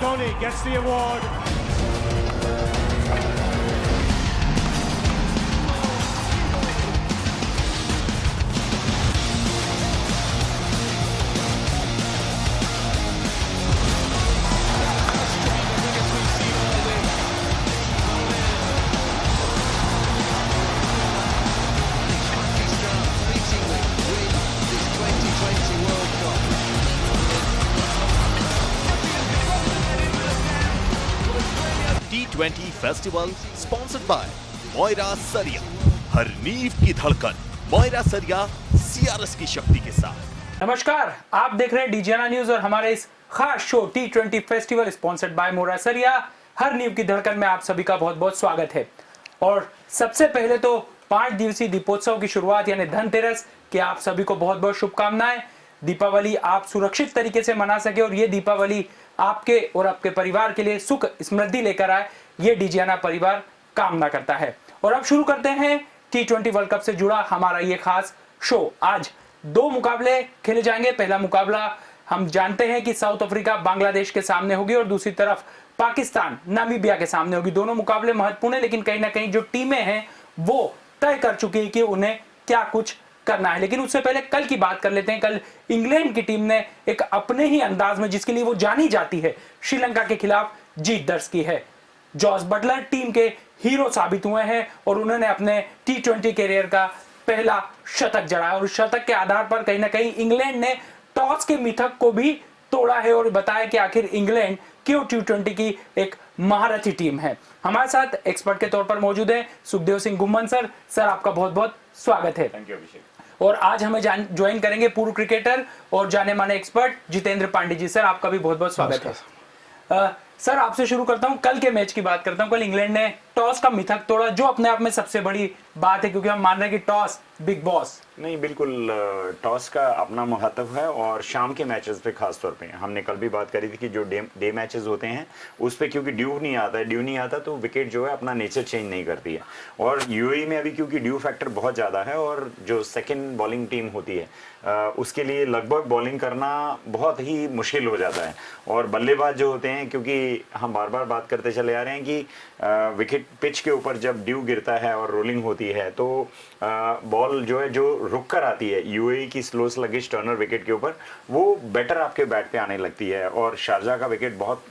Dhoni gets the award. T20 festival sponsored by Moira Sariya. हर नींव की धड़कन मोयरा सरिया CRS की शक्ति के साथ। नमस्कार, आप देख रहे हैं डीजीएनआर न्यूज और हमारे इस खास show T20 festival sponsored by Moira Sariya. हर नींव की धड़कन में आप सभी का बहुत बहुत स्वागत है। और सबसे पहले तो 5 दिवसीय दीपोत्सव की शुरुआत यानी धनतेरस की आप सभी को बहुत बहुत शुभकामनाएं। दीपावली आप सुरक्षित तरीके से मना सके और ये दीपावली आपके और आपके परिवार के लिए सुख समृद्धि लेकर आए, ये डीजीएनआर परिवार कामना करता है। और अब शुरू करते हैं T20 वर्ल्ड कप से जुड़ा हमारा ये खास शो। आज 2 मुकाबले खेले जाएंगे। पहला मुकाबला हम जानते हैं कि साउथ अफ्रीका बांग्लादेश के सामने होगी और दूसरी तरफ पाकिस्तान नामीबिया के सामने होगी। दोनों मुकाबले महत्वपूर्ण है, लेकिन कहीं ना कहीं जो टीमें हैं वो तय कर चुकी है कि उन्हें क्या कुछ करना है। लेकिन उससे पहले कल की बात कर लेते हैं। कल इंग्लैंड की टीम ने एक अपने ही अंदाज में, जिसके लिए वो जानी जाती है, श्रीलंका के खिलाफ जीत दर्ज की है। जॉस बटलर टीम के हीरो साबित हुए हैं और उन्होंने अपने T20 कैरियर का पहला शतक जड़ाया और उस शतक के आधार पर कहीं ना कहीं इंग्लैंड ने टॉस के मिथक को भी तोड़ा है और बताया कि आखिर इंग्लैंड क्यों T20 की एक महारथी टीम है। हमारे साथ एक्सपर्ट के तौर पर मौजूद है सुखदेव सिंह गुम्मन सर। सर, आपका बहुत बहुत स्वागत है। थैंक यू अभिषेक। और आज हमें ज्वाइन करेंगे पूर्व क्रिकेटर और जाने माने एक्सपर्ट जितेंद्र पांडे जी। सर, आपका भी बहुत बहुत स्वागत है। सर, आपसे शुरू करता हूं, कल के मैच की बात करता हूं। कल इंग्लैंड ने टॉस का मिथक तोड़ा, जो अपने आप में सबसे बड़ी बात है, क्योंकि हम मान रहे हैं कि टॉस बिग बॉस। नहीं, बिल्कुल टॉस का अपना महत्व है और शाम के मैचेस पे खास तौर पे हमने कल भी बात करी थी कि जो डे मैचेस होते हैं उस पे क्योंकि ड्यू नहीं आता तो विकेट जो है अपना नेचर चेंज नहीं करती है। और यूएई में अभी क्योंकि ड्यू फैक्टर बहुत ज़्यादा है और जो सेकेंड बॉलिंग टीम होती है उसके लिए लगभग बॉलिंग करना बहुत ही मुश्किल हो जाता है। और बल्लेबाज जो होते हैं, क्योंकि हम बार बार बात करते चले आ रहे हैं कि विकेट पिच के ऊपर जब ड्यू गिरता है और रोलिंग होती है तो बॉल जो है जो रुक कर आती है यूएई की स्लो स्लगिश टर्नर विकेट के ऊपर, वो बेटर आपके बैट पे आने लगती है। और शारजा का विकेट बहुत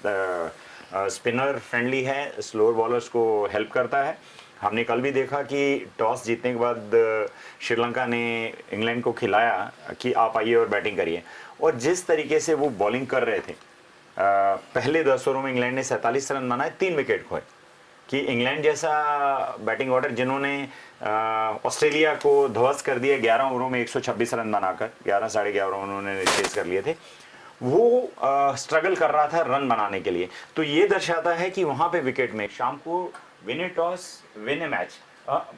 स्पिनर फ्रेंडली है, स्लोअर बॉलर्स को हेल्प करता है। हमने कल भी देखा कि टॉस जीतने के बाद श्रीलंका ने इंग्लैंड को खिलाया कि आप आइए और बैटिंग करिए, और जिस तरीके से वो बॉलिंग कर रहे थे पहले 10 ओवरों में इंग्लैंड ने 47 रन बनाए, 3 विकेट खोए। कि इंग्लैंड जैसा बैटिंग ऑर्डर जिन्होंने ऑस्ट्रेलिया को ध्वस्त कर दिया 11 ओवरों में 126 रन बनाकर, 11 साढ़े 11 उन्होंने चेस कर लिए थे, वो स्ट्रगल कर रहा था रन बनाने के लिए। तो ये दर्शाता है कि वहाँ पे विकेट में शाम को win A toss win A match,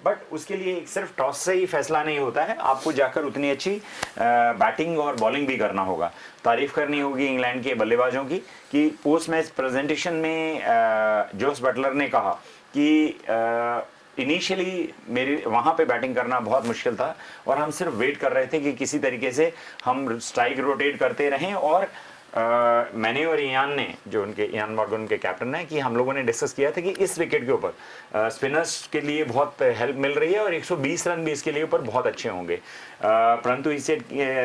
but उसके लिए सिर्फ टॉस से ही फैसला नहीं होता है, आपको जाकर उतनी अच्छी बैटिंग और बॉलिंग भी करना होगा। तारीफ करनी होगी इंग्लैंड के बल्लेबाजों की कि पोस्ट मैच प्रेजेंटेशन में जोस बटलर ने कहा कि इनिशियली मेरी वहाँ पे बैटिंग करना बहुत मुश्किल था और हम सिर्फ वेट कर रहे थे कि किसी तरीके से हम स्ट्राइक रोटेट करते रहें। और मैंने और इयान ने, जो उनके इयान मॉर्गन के कैप्टन हैं, कि हम लोगों ने डिस्कस किया था कि इस विकेट के ऊपर स्पिनर्स के लिए बहुत हेल्प मिल रही है और 120 रन भी इसके लिए ऊपर बहुत अच्छे होंगे। परंतु इसे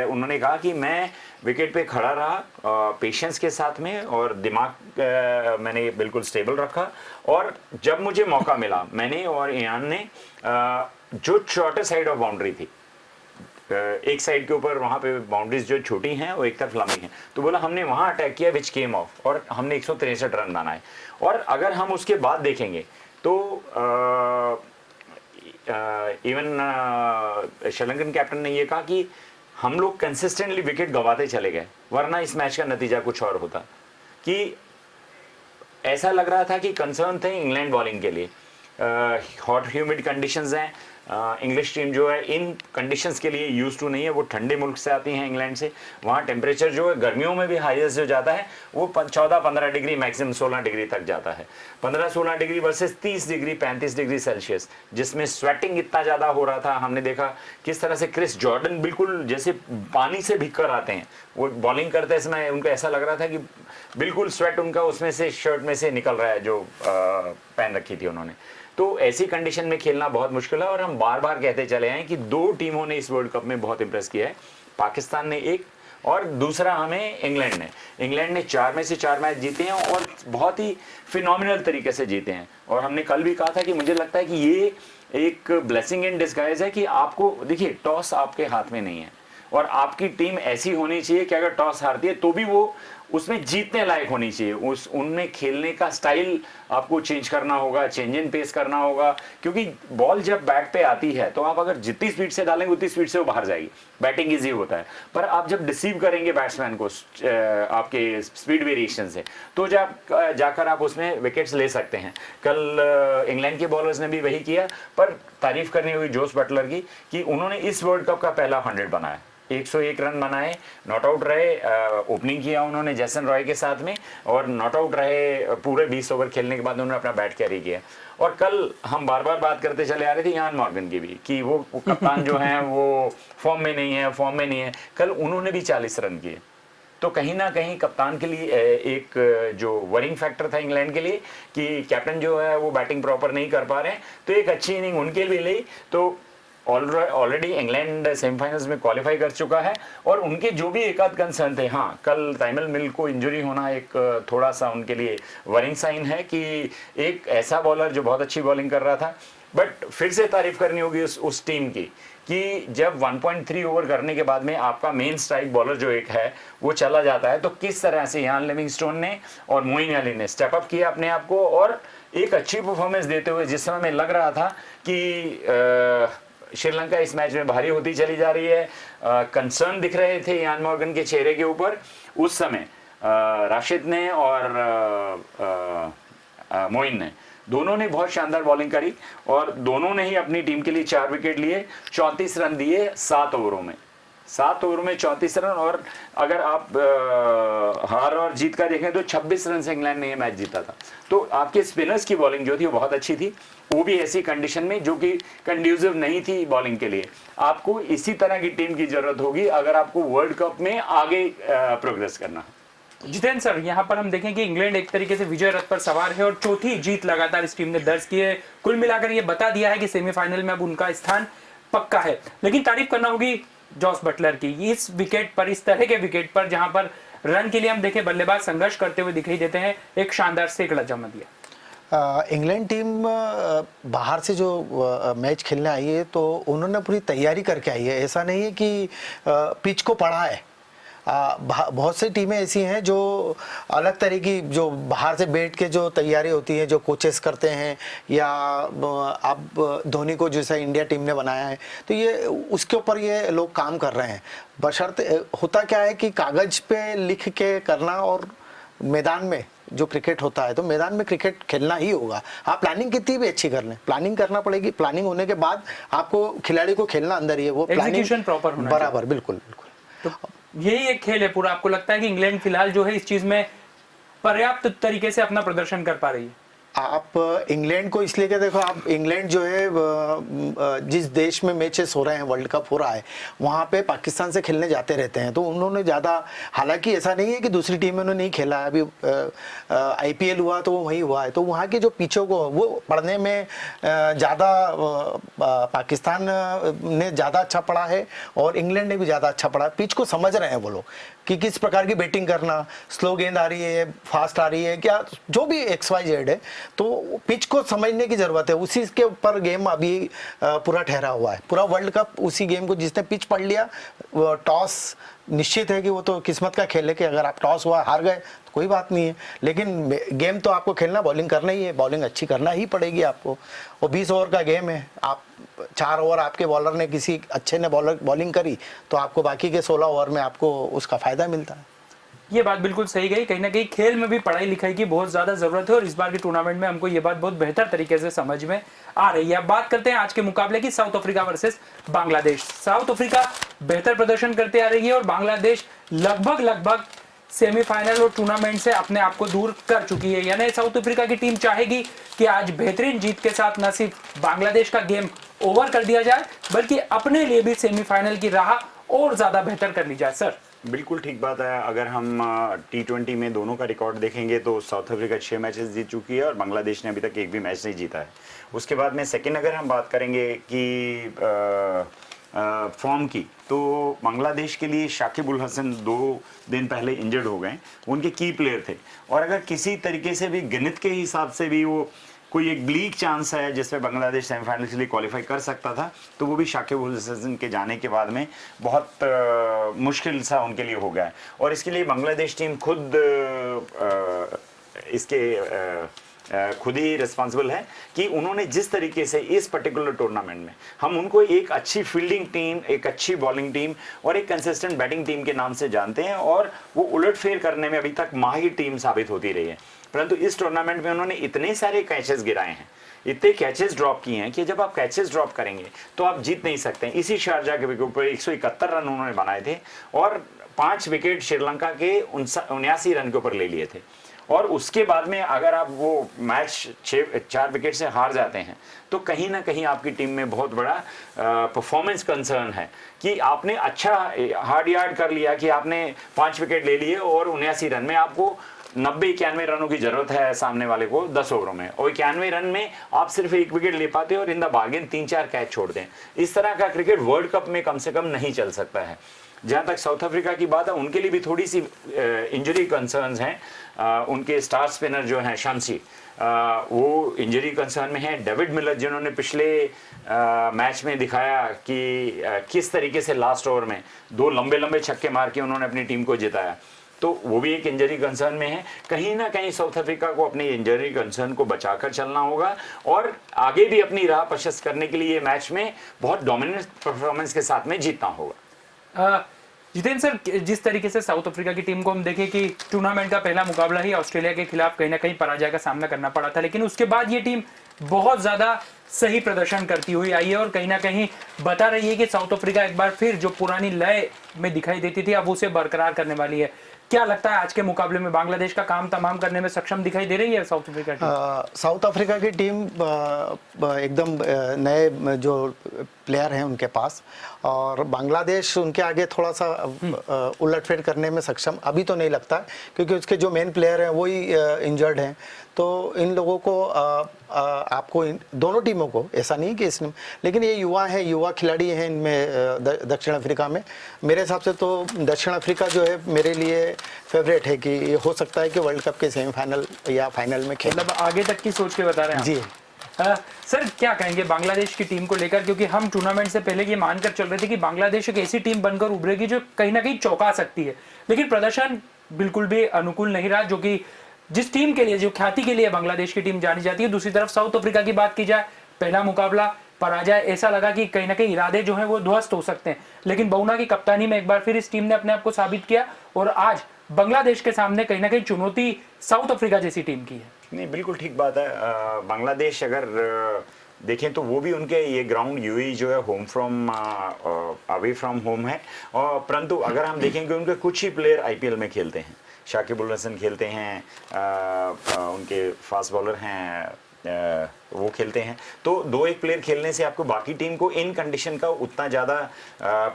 उन्होंने कहा कि मैं विकेट पे खड़ा रहा पेशेंस के साथ में और दिमाग मैंने बिल्कुल स्टेबल रखा, और जब मुझे मौका मिला मैंने और इयान ने जो शॉर्टर साइड ऑफ बाउंड्री थी, एक साइड के ऊपर वहाँ पे बाउंड्रीज जो छोटी हैं और एक तरफ लंबी हैं, तो बोला हमने वहाँ अटैक किया विच केम ऑफ, और हमने 163 रन बनाए। और अगर हम उसके बाद देखेंगे तो इवन श्रीलंकन कैप्टन ने ये कहा कि हम लोग कंसिस्टेंटली विकेट गंवाते चले गए, वरना इस मैच का नतीजा कुछ और होता। कि ऐसा लग रहा था कि कंसर्न थे इंग्लैंड बॉलिंग के लिए, हॉट ह्यूमिड कंडीशंस हैं, इंग्लिश टीम जो है इन कंडीशंस के लिए यूज टू नहीं है। वो ठंडे मुल्क से आती हैं, इंग्लैंड से। वहाँ टेम्परेचर जो है गर्मियों में भी हाईएस्ट जो जाता है वो 14-15 डिग्री, मैक्सिमम 16 डिग्री तक जाता है। 15-16 degree versus 30 degree 35 degree Celsius, जिसमें स्वेटिंग इतना ज़्यादा हो रहा था। हमने देखा किस तरह से क्रिस जॉर्डन बिल्कुल जैसे पानी से भीग कर आते हैं। वो बॉलिंग करते समय उनको ऐसा लग रहा था कि बिल्कुल स्वेट उनका उसमें से शर्ट में से निकल रहा है जो पहन रखी थी उन्होंने। तो ऐसी कंडीशन में खेलना बहुत मुश्किल है। और हम बार बार कहते चले हैं कि 2 टीमों ने इस वर्ल्ड कप में बहुत इंप्रेस किया है। पाकिस्तान ने एक, और दूसरा हमें इंग्लैंड ने 4 में से 4 मैच जीते हैं और बहुत ही फिनोमिनल तरीके से जीते हैं। और हमने कल भी कहा था कि मुझे लगता है कि ये एक ब्लेसिंग इन डिस्गाइज है कि आपको देखिए टॉस आपके हाथ में नहीं है और आपकी टीम ऐसी होनी चाहिए कि अगर टॉस हारती है तो भी वो उसमें जीतने लायक होनी चाहिए। उनमें खेलने का स्टाइल आपको चेंज करना होगा, चेंज इन पेस करना होगा, क्योंकि बॉल जब बैट पे आती है तो आप अगर जितनी स्पीड से डालेंगे उतनी स्पीड से वो बाहर जाएगी। बैटिंग इजी होता है, पर आप जब डिसीव करेंगे बैट्समैन को आपके स्पीड वेरिएशन से, तो जब जाकर आप उसमें विकेट्स ले सकते हैं। कल इंग्लैंड के बॉलर्स ने भी वही किया, पर तारीफ करनी हुई जोस बटलर की कि उन्होंने इस वर्ल्ड कप का पहला 100 बनाया, 101 रन बनाए, नॉट आउट रहे। ओपनिंग किया उन्होंने जैसन रॉय के साथ में और नॉट आउट रहे। पूरे 20 ओवर खेलने के बाद उन्होंने अपना बैट कैरी किया। और कल हम बार बार बात करते चले आ रहे थे यान मॉर्गन की भी कि वो कप्तान जो हैं वो फॉर्म में नहीं है। कल उन्होंने भी 40 रन किए। तो कहीं ना कहीं कप्तान के लिए एक जो वरिंग फैक्टर था इंग्लैंड के लिए कि कैप्टन जो है वो बैटिंग प्रॉपर नहीं कर पा रहे हैं, तो एक अच्छी इनिंग उनके लिए ली। तो ऑलरेडी इंग्लैंड सेमीफाइनल्स में क्वालिफाई कर चुका है। और उनके जो भी एक आध कंसर्न थे, हाँ कल ताइमल मिल को इंजरी होना एक थोड़ा सा उनके लिए वरिंग साइन है कि एक ऐसा बॉलर जो बहुत अच्छी बॉलिंग कर रहा था। बट फिर से तारीफ करनी होगी उस टीम की कि जब 1.3 ओवर करने के बाद में आपका मेन स्ट्राइक बॉलर जो एक है वो चला जाता है, तो किस तरह से यान लिविंगस्टोन ने और मोइन अली ने स्टेप अप किया अपने आप को और एक अच्छी परफॉर्मेंस देते हुए, जिस समय में लग रहा था कि श्रीलंका इस मैच में भारी होती चली जा रही है, कंसर्न दिख रहे थे यान मॉर्गन के चेहरे के ऊपर, उस समय राशिद ने और मोइन ने दोनों ने बहुत शानदार बॉलिंग करी और दोनों ने ही अपनी टीम के लिए 4 विकेट लिए, 34 रन दिए 7 ओवरों में। 7 ओवर में 34 रन। और अगर आप हार और जीत का देखें तो 26 रन से इंग्लैंड ने ये मैच जीता था। तो आपके स्पिनर्स की बॉलिंग जो थी वो बहुत अच्छी थी, वो भी ऐसी कंडीशन में जो कि कंड्यूसिव नहीं थी बॉलिंग के लिए। आपको इसी तरह की टीम की जरूरत होगी अगर आपको वर्ल्ड कप में आगे प्रोग्रेस करना है। जितेंद्र सर, यहाँ पर हम देखें कि इंग्लैंड एक तरीके से विजय रथ पर सवार है और चौथी जीत लगातार इस टीम ने दर्ज की है। कुल मिलाकर ये बता दिया है कि सेमीफाइनल में अब उनका स्थान पक्का है। लेकिन तारीफ करना होगी जॉस बटलर की, इस विकेट पर, इस तरह के विकेट पर जहां पर रन के लिए हम देखें बल्लेबाज संघर्ष करते हुए दिखाई देते हैं, एक शानदार सैकड़ा जमा दिया। इंग्लैंड टीम बाहर से जो मैच खेलने आई है तो उन्होंने पूरी तैयारी करके आई है। ऐसा नहीं है कि पिच को पढ़ा है। बहुत सी टीमें ऐसी हैं जो अलग तरह की, जो बाहर से बैठ के जो तैयारी होती है, जो कोचेस करते हैं, या आप धोनी को जैसा इंडिया टीम ने बनाया है तो ये उसके ऊपर ये लोग काम कर रहे हैं। बशर्ते होता क्या है कि कागज़ पे लिख के करना और मैदान में जो क्रिकेट होता है तो मैदान में क्रिकेट खेलना ही होगा। आप प्लानिंग कितनी भी अच्छी कर लें, प्लानिंग करना पड़ेगी। प्लानिंग होने के बाद आपको खिलाड़ी को खेलना अंदर ही है, वो प्लानिंग प्रॉपर होना बराबर, बिल्कुल। तो यही एक खेल है पूरा। आपको लगता है कि इंग्लैंड फिलहाल जो है इस चीज में पर्याप्त तरीके से अपना प्रदर्शन कर पा रही है? आप इंग्लैंड को इसलिए क्या, देखो आप इंग्लैंड जो है जिस देश में मैचेस हो रहे हैं, वर्ल्ड कप हो रहा है, वहाँ पे पाकिस्तान से खेलने जाते रहते हैं। तो उन्होंने ज़्यादा, हालांकि ऐसा नहीं है कि दूसरी टीमों ने नहीं खेला है, अभी IPL हुआ तो वो वहीं हुआ है, तो वहाँ के जो पिचों को वो पढ़ने में ज़्यादा पाकिस्तान ने ज़्यादा अच्छा पढ़ा है और इंग्लैंड ने भी ज़्यादा अच्छा पढ़ा। पिच को समझ रहे हैं वो लोग कि किस प्रकार की बैटिंग करना, स्लो गेंद आ रही है, फास्ट आ रही है, क्या जो भी XYZ है, तो पिच को समझने की ज़रूरत है। उसी के ऊपर गेम अभी पूरा ठहरा हुआ है। पूरा वर्ल्ड कप उसी गेम को, जिसने पिच पढ़ लिया, टॉस निश्चित है कि वो तो किस्मत का खेल है कि अगर आप टॉस हुआ हार गए तो कोई बात नहीं है, लेकिन गेम तो आपको खेलना, बॉलिंग करना ही है, बॉलिंग अच्छी करना ही पड़ेगी आपको। वो 20 ओवर का गेम है, आप 4 ओवर आपके बॉलर ने, किसी अच्छे ने बॉलिंग करी तो आपको बाकी के 16 ओवर में आपको उसका फ़ायदा मिलता है। ये बात बिल्कुल सही गई। कहीं ना कहीं खेल में भी पढ़ाई लिखाई की बहुत ज्यादा जरूरत है और इस बार के टूर्नामेंट में हमको ये बात बहुत बेहतर तरीके से समझ में आ रही है। अब बात करते हैं आज के मुकाबले की, south Africa versus Bangladesh. South Africa बेहतर प्रदर्शन करते आ रही है और बांग्लादेश लगभग सेमीफाइनल और टूर्नामेंट से अपने आप को दूर कर चुकी है। यानी साउथ अफ्रीका की टीम चाहेगी कि आज बेहतरीन जीत के साथ न सिर्फ बांग्लादेश का गेम ओवर कर दिया जाए, बल्कि अपने लिए भी सेमीफाइनल की राह और ज्यादा बेहतर कर ली जाए। सर बिल्कुल ठीक बात है। अगर हम T20 में दोनों का रिकॉर्ड देखेंगे तो साउथ अफ्रीका 6 मैचेस जीत चुकी है और बांग्लादेश ने अभी तक एक भी मैच नहीं जीता है। उसके बाद में सेकंड अगर हम बात करेंगे कि फॉर्म की, तो बांग्लादेश के लिए शाकिब उल हसन 2 दिन पहले इंजर्ड हो गए, उनके की प्लेयर थे और अगर किसी तरीके से भी गणित के हिसाब से भी वो कोई एक ब्लीक चांस है जिसमें बांग्लादेश सेमीफाइनल के लिए क्वालिफाई कर सकता था, तो वो भी शाकिब उल हसन के जाने के बाद में बहुत मुश्किल सा उनके लिए हो गया है। और इसके लिए बांग्लादेश टीम खुद ही रिस्पॉन्सिबल है कि उन्होंने जिस तरीके से इस पर्टिकुलर टूर्नामेंट में हम उनको एक अच्छी फील्डिंग टीम, एक अच्छी बॉलिंग टीम और एक कंसिस्टेंट बैटिंग टीम के नाम से जानते हैं और वो उलटफेर करने में अभी तक माहिर टीम साबित होती रही है। परंतु इस टूर्नामेंट में उन्होंने इतने सारे कैचेस गिराए हैं, इतने कैचेस ड्रॉप किए हैं कि जब आप कैचेस ड्रॉप करेंगे तो आप जीत नहीं सकते। इसी शारजाह के ऊपर 171 रन उन्होंने बनाए थे और 5 विकेट श्रीलंका के 79 रन के ऊपर ले लिए थे। और उसके बाद में अगर आप वो मैच 4 विकेट से हार जाते हैं तो कहीं ना कहीं आपकी टीम में बहुत बड़ा परफॉर्मेंस कंसर्न है कि आपने अच्छा हार्ड यार्ड कर लिया कि आपने 5 विकेट ले लिए और 79 रन में आपको 90-91 रनों की जरूरत है सामने वाले को 10 ओवरों में, और 91 रन में आप सिर्फ 1 विकेट ले पाते और इन द बार्गेन 3-4 कैच छोड़ दें। इस तरह का क्रिकेट वर्ल्ड कप में कम से कम नहीं चल सकता है। जहां तक साउथ अफ्रीका की बात है, उनके लिए भी थोड़ी सी इंजरी कंसर्न्स हैं। उनके स्टार स्पिनर जो हैं शमसी, वो इंजरी कंसर्न में है। डेविड मिलर जिन्होंने पिछले मैच में दिखाया कि किस तरीके से लास्ट ओवर में 2 लंबे छक्के मार के उन्होंने अपनी टीम को जिताया, तो वो भी एक इंजरी कंसर्न में है। कहीं ना कहीं साउथ अफ्रीका को अपनी इंजरी कंसर्न को बचाकर चलना होगा और आगे भी अपनी राह प्रशस्त करने के लिए मैच में बहुत डोमिनेंट परफॉर्मेंस के साथ में जीतना होगा। जितेंद्र सर, जिस तरीके से साउथ अफ्रीका की टीम को हम देखें कि टूर्नामेंट का पहला मुकाबला ही ऑस्ट्रेलिया के खिलाफ कहीं ना कहीं पराजय का सामना करना पड़ा था, लेकिन उसके बाद ये टीम बहुत ज्यादा सही प्रदर्शन करती हुई आई है और कहीं ना कहीं बता रही है कि साउथ अफ्रीका एक बार फिर जो पुरानी लय में दिखाई देती थी अब उसे बरकरार करने वाली है। क्या लगता है आज के मुकाबले में बांग्लादेश का काम तमाम करने में सक्षम दिखाई दे रही है south Africa team? South Africa की टीम एकदम नए जो प्लेयर हैं उनके पास, और बांग्लादेश उनके आगे थोड़ा सा उलटफेर करने में सक्षम अभी तो नहीं लगता, क्योंकि उसके जो मेन प्लेयर हैं वही इंजर्ड हैं। तो इन लोगों को आपको दोनों टीमों को, ऐसा नहीं कि इसमें, लेकिन ये युवा खिलाड़ी हैं इनमें दक्षिण अफ्रीका में। मेरे हिसाब से तो दक्षिण अफ्रीका जो है मेरे लिए फेवरेट है कि हो सकता है कि वर्ल्ड कप के सेमीफाइनल या फाइनल में खेले। मतलब आगे तक की सोच के बता रहे हैं जी। सर क्या कहेंगे बांग्लादेश की टीम को लेकर, क्योंकि हम टूर्नामेंट से पहले ये मानकर चल रहे थे कि बांग्लादेश एक ऐसी टीम बनकर उभरेगी जो कहीं ना कहीं चौंका सकती है, लेकिन प्रदर्शन बिल्कुल भी अनुकूल नहीं रहा, जो कि जिस टीम के लिए, जो ख्याति के लिए बांग्लादेश की टीम जानी जाती है। दूसरी तरफ साउथ अफ्रीका की बात की जाए, पहला मुकाबला पराजय, ऐसा लगा कि कहीं ना कहीं इरादे जो हैं वो ध्वस्त हो सकते हैं, लेकिन बउना की कप्तानी में एक बार फिर इस टीम ने अपने आप को साबित किया और आज बांग्लादेश के सामने कहीं ना कहीं चुनौती साउथ अफ्रीका जैसी टीम की है। नहीं, बिल्कुल ठीक बात है। बांग्लादेश अगर देखें तो वो भी उनके ये ग्राउंड यूएई जो है home from away from home है, और परंतु अगर हम देखेंगे उनके कुछ ही प्लेयर आईपीएल में खेलते हैं। शाकिब उल हसन खेलते हैं, उनके फास्ट बॉलर हैं, वो खेलते हैं। तो 2-1 प्लेयर खेलने से आपको बाकी टीम को इन कंडीशन का उतना ज़्यादा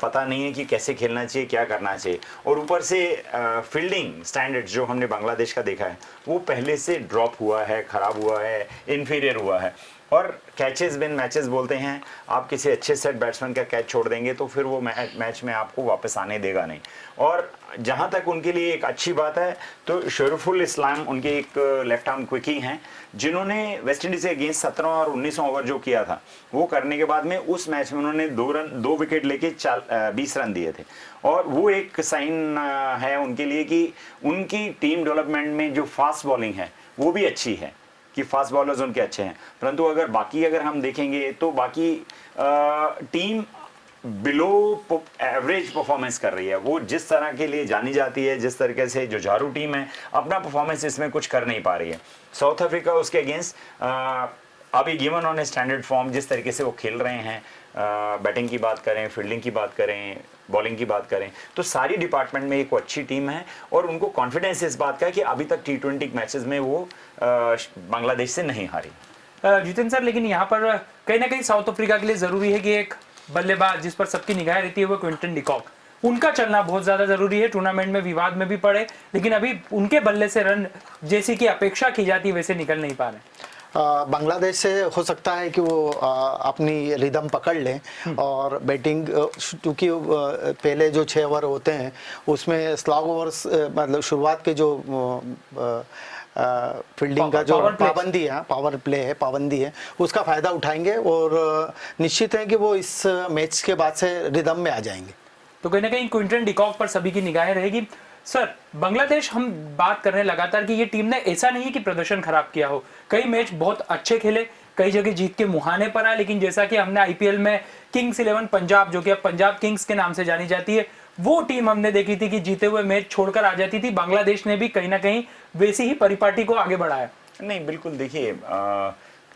पता नहीं है कि कैसे खेलना चाहिए, क्या करना चाहिए। और ऊपर से फील्डिंग स्टैंडर्ड्स जो हमने बांग्लादेश का देखा है वो पहले से ड्रॉप हुआ है, ख़राब हुआ है, इन्फीरियर हुआ है। और कैचेस बिन मैचेस बोलते हैं, आप किसी अच्छे सेट बैट्समैन का कैच छोड़ देंगे तो फिर वो मैच में आपको वापस आने देगा नहीं। और जहाँ तक उनके लिए एक अच्छी बात है तो शरीफुल इस्लाम उनके एक लेफ्ट आर्म क्विकी हैं, जिन्होंने वेस्ट इंडीज़ के अगेंस्ट 17 और 19 ओवर जो किया था वो करने के बाद में उस मैच में उन्होंने 2 विकेट लेके 20 रन दिए थे। और वो एक साइन है उनके लिए कि उनकी टीम डेवलपमेंट में जो फास्ट बॉलिंग है वो भी अच्छी है, कि फास्ट बॉलर्स उनके अच्छे हैं। परंतु अगर हम देखेंगे तो बाकी टीम बिलो एवरेज परफॉर्मेंस कर रही है। वो जिस तरह के लिए जानी जाती है, जिस तरीके से जुझारू टीम है, अपना परफॉर्मेंस इसमें कुछ कर नहीं पा रही है। साउथ अफ्रीका उसके अगेंस्ट अभी given on a standard form जिस तरीके से वो खेल रहे हैं, बैटिंग की बात करें, फील्डिंग की बात करें, बॉलिंग की बात करें, तो सारी डिपार्टमेंट में एक अच्छी टीम है और उनको कॉन्फिडेंस इस बात का है कि अभी तक T20 मैचेस में वो बांग्लादेश से नहीं हारी। जितेंद्र सर, लेकिन यहाँ पर कहीं ना कहीं साउथ अफ्रीका के लिए जरूरी है कि एक बल्लेबाज जिस पर सबकी निगाह रहती है वो क्विंटन डिकॉक, उनका चलना बहुत ज्यादा जरूरी है। टूर्नामेंट में विवाद में भी पड़े, लेकिन अभी उनके बल्ले से रन जैसी की अपेक्षा की जाती है वैसे निकल नहीं पा रहे। बांग्लादेश से हो सकता है कि वो अपनी रिदम पकड़ लें और बैटिंग, क्योंकि पहले जो 6 ओवर होते हैं उसमें स्लॉग ओवर्स, मतलब शुरुआत के जो फील्डिंग का जो पाबंदी है, पावर प्ले है, पाबंदी है, उसका फ़ायदा उठाएंगे और निश्चित है कि वो इस मैच के बाद से रिदम में आ जाएंगे। तो कहीं ना कहीं क्विंटन डिकॉक पर सभी की निगाहें रहेगी। सर, बांग्लादेश, हम बात कर रहे हैं लगातार कि ये टीम ने ऐसा नहीं है कि प्रदर्शन खराब किया हो, कई मैच बहुत अच्छे खेले, कई जगह जीत के मुहाने पर आए, लेकिन जैसा कि हमने आईपीएल में किंग्स 11 पंजाब, जो कि अब पंजाब किंग्स के नाम से जानी जाती है, वो टीम हमने देखी थी कि जीते हुए मैच छोड़कर आ जाती थी। बांग्लादेश ने भी कहीं ना कहीं वैसी ही परिपाटी को आगे बढ़ाया। नहीं, बिल्कुल, देखिए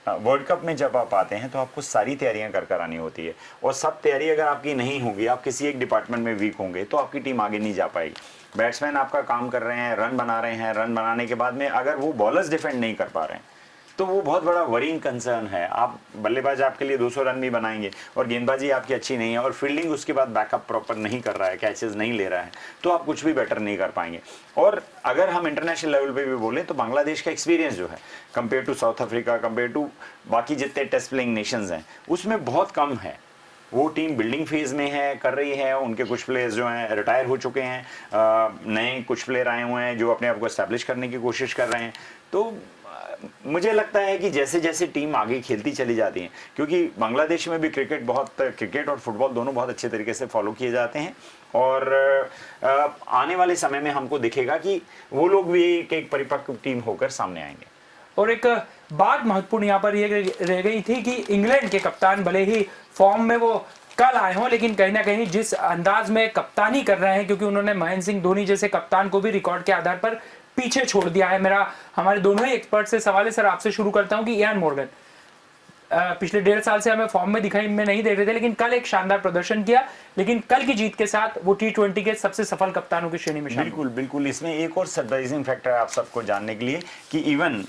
वर्ल्ड कप में जब आप आते हैं तो आपको सारी तैयारियां कर आनी होती है और सब तैयारी अगर आपकी नहीं होगी, आप किसी एक डिपार्टमेंट में वीक होंगे तो आपकी टीम आगे नहीं जा पाएगी। बैट्समैन आपका काम कर रहे हैं, रन बना रहे हैं, रन बनाने के बाद में अगर वो बॉलर्स डिफेंड नहीं कर पा रहे हैं तो वो बहुत बड़ा वरीइंग कंसर्न है। आप बल्लेबाज आपके लिए 200 रन भी बनाएंगे और गेंदबाजी आपकी अच्छी नहीं है और फील्डिंग उसके बाद बैकअप प्रॉपर नहीं कर रहा है, कैचेस नहीं ले रहा है, तो आप कुछ भी बेटर नहीं कर पाएंगे। और अगर हम इंटरनेशनल लेवल पे भी बोलें तो बांग्लादेश का एक्सपीरियंस जो है compare to South Africa, compare to बाकी जितने टेस्ट प्लेइंग नेशंस हैं, उसमें बहुत कम है। वो टीम बिल्डिंग फेज में है, कर रही है, उनके कुछ प्लेयर्स जो हैं रिटायर हो चुके हैं, नए कुछ प्लेयर आए हुए हैं जो अपने आप को एस्टैब्लिश करने की कोशिश कर रहे हैं। तो मुझे लगता है कि जैसे जैसे टीम आगे खेलती चली जाती है, क्योंकि बांग्लादेश में भी क्रिकेट और फुटबॉल दोनों बहुत अच्छे तरीके से फॉलो किए जाते हैं और आने वाले समय में हमको दिखेगा कि वो लोग भी एक परिपक्व टीम होकर सामने आएंगे। और एक बात महत्वपूर्ण यहाँ पर ये रह गई थी कि इंग्लैंड के कप्तान भले ही फॉर्म में वो कल आए हों, लेकिन कहीं ना कहीं जिस अंदाज में कप्तानी कर रहे हैं, क्योंकि उन्होंने महेंद्र सिंह धोनी जैसे कप्तान को भी रिकॉर्ड के आधार पर पीछे छोड़ दिया है। हमारे दोनों ही एक्सपर्ट से सवाल है। सर, आपसे शुरू करता हूं कि इयान मॉर्गन पिछले 1.5 साल से हमें फॉर्म में दिखाई में नहीं दे रहे थे, लेकिन कल एक शानदार प्रदर्शन किया, लेकिन कल की जीत के साथ वो T20 के सबसे सफल कप्तानों की श्रेणी में शामिल। बिल्कुल बिल्कुल, इसमें एक और सरप्राइजिंग फैक्टर है आप सबको जानने के लिए कि इवन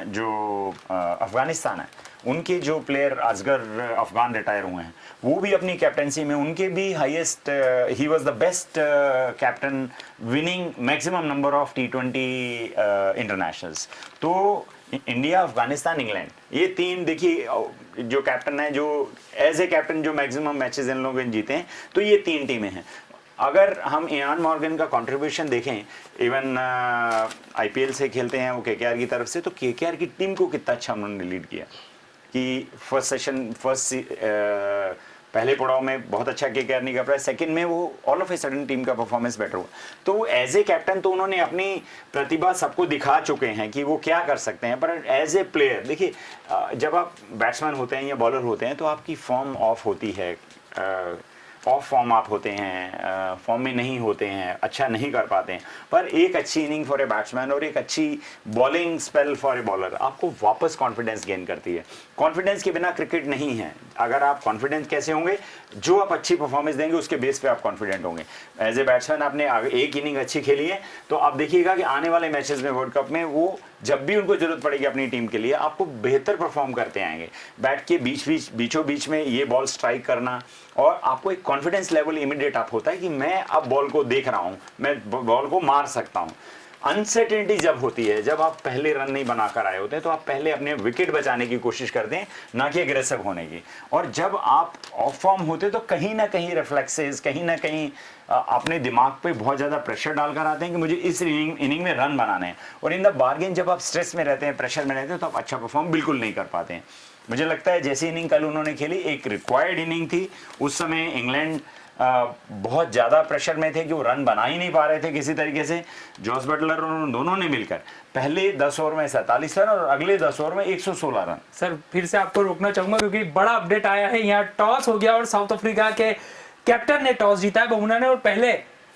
जो अफगानिस्तान है, उनके जो प्लेयर असगर अफगान रिटायर हुए हैं, वो भी अपनी कैप्टनसी में उनके भी highest, he was the best captain winning maximum number of T20 internationals. तो इंडिया, अफगानिस्तान, इंग्लैंड, ये तीन देखिए जो कैप्टन है, जो एज ए कैप्टन जो मैक्सिमम मैचेस इन लोगों ने जीते हैं, तो ये 3 टीमें हैं। अगर हम इयान मॉर्गन का कंट्रीब्यूशन देखें, इवन आईपीएल से खेलते हैं वो केकेआर की तरफ से, तो केकेआर की टीम को कितना अच्छा उन्होंने लीड किया कि पहले पड़ाव में बहुत अच्छा केकेआर नहीं कर पाया, सेकंड में वो all of a sudden team का परफॉर्मेंस बेटर हुआ। तो एज ए कैप्टन तो उन्होंने अपनी प्रतिभा सबको दिखा चुके हैं कि वो क्या कर सकते हैं, पर एज ए प्लेयर देखिए, जब आप बैट्समैन होते हैं या बॉलर होते हैं तो आपकी फॉर्म ऑफ होती है, ऑफ फॉर्म आप होते हैं, फॉर्म में नहीं होते हैं, अच्छा नहीं कर पाते हैं, पर एक अच्छी इनिंग फॉर ए बैट्समैन और एक अच्छी bowling spell for a bowler आपको वापस कॉन्फिडेंस गेन करती है। कॉन्फिडेंस के बिना क्रिकेट नहीं है। अगर आप कॉन्फिडेंस कैसे होंगे, जो आप अच्छी परफॉर्मेंस देंगे उसके बेस पे आप कॉन्फिडेंट होंगे। एज ए बैट्समैन आपने एक इनिंग अच्छी खेली है, तो आप देखिएगा कि आने वाले मैचेस में वर्ल्ड कप में वो जब भी उनको जरूरत पड़ेगी अपनी टीम के लिए, आपको बेहतर परफॉर्म करते आएंगे। बैट के बीचों बीच में ये बॉल स्ट्राइक करना, और आपको एक कॉन्फिडेंस लेवल इमीडिएट अप होता है कि मैं अब बॉल को देख रहा हूं, मैं बॉल को मार सकता हूं। अनसर्टेनिटी जब होती है, जब आप पहले रन नहीं बनाकर आए होते हैं, तो आप पहले अपने विकेट बचाने की कोशिश करते हैं, ना कि एग्रेसिव होने की। और जब आप ऑफ फॉर्म होते हैं तो कहीं ना कहीं रिफ्लेक्सेस, कहीं ना कहीं अपने दिमाग पे बहुत ज़्यादा प्रेशर डालकर आते हैं कि मुझे इस इनिंग में रन बनाने हैं, और इन द बार्गेन जब आप स्ट्रेस में रहते हैं, प्रेशर में रहते हैं, तो आप अच्छा परफॉर्म बिल्कुल नहीं कर पाते हैं। मुझे लगता है जैसी इनिंग कल उन्होंने खेली, एक रिक्वायर्ड इनिंग थी। उस समय इंग्लैंड बहुत ज़्यादा प्रेशर में थे कि वो रन बना ही नहीं पा रहे थे किसी तरीके से। जॉस बटलर और दोनों ने मिलकर पहले 10 ओवर में 47 रन और अगले 10 ओवर में 116 रन। सर, फिर से आपको रोकना चाहूंगा क्योंकि बड़ा अपडेट आया है। यहाँ टॉस हो गया और साउथ अफ्रीका के कैप्टन ने टॉस जीता है बुमराह ने और पहले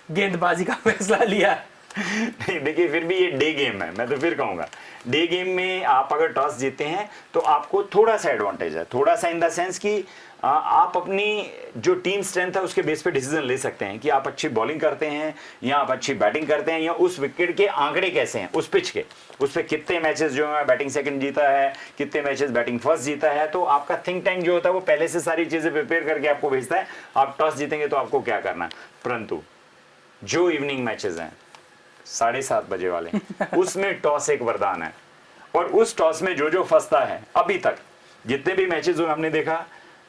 गेंदबाजी का फैसला लिया। नहीं देखिए, फिर भी ये डे गेम है, मैं तो फिर कहूंगा डे गेम में आप अगर टॉस जीते हैं तो आपको थोड़ा सा एडवांटेज है, थोड़ा सा इन द सेंस कि आप अपनी जो टीम स्ट्रेंथ है उसके बेस पे डिसीजन ले सकते हैं कि आप अच्छी बॉलिंग करते हैं या आप अच्छी बैटिंग करते हैं, या उस विकेट के आंकड़े कैसे हैं, उस पिच के, उस पे कितने मैचेस जो है बैटिंग सेकंड जीता है, कितने मैचेस बैटिंग फर्स्ट जीता है। तो आपका थिंक टैंक जो होता है वो पहले से सारी चीजें प्रिपेयर करके आपको भेजता है, आप टॉस जीतेंगे तो आपको क्या करना है। परंतु जो इवनिंग मैचेस हैं 7:30 बजे वाले उसमें टॉस एक वरदान है, और उस टॉस में जो फंसता है, अभी तक जितने भी मैचेस जो हमने देखा,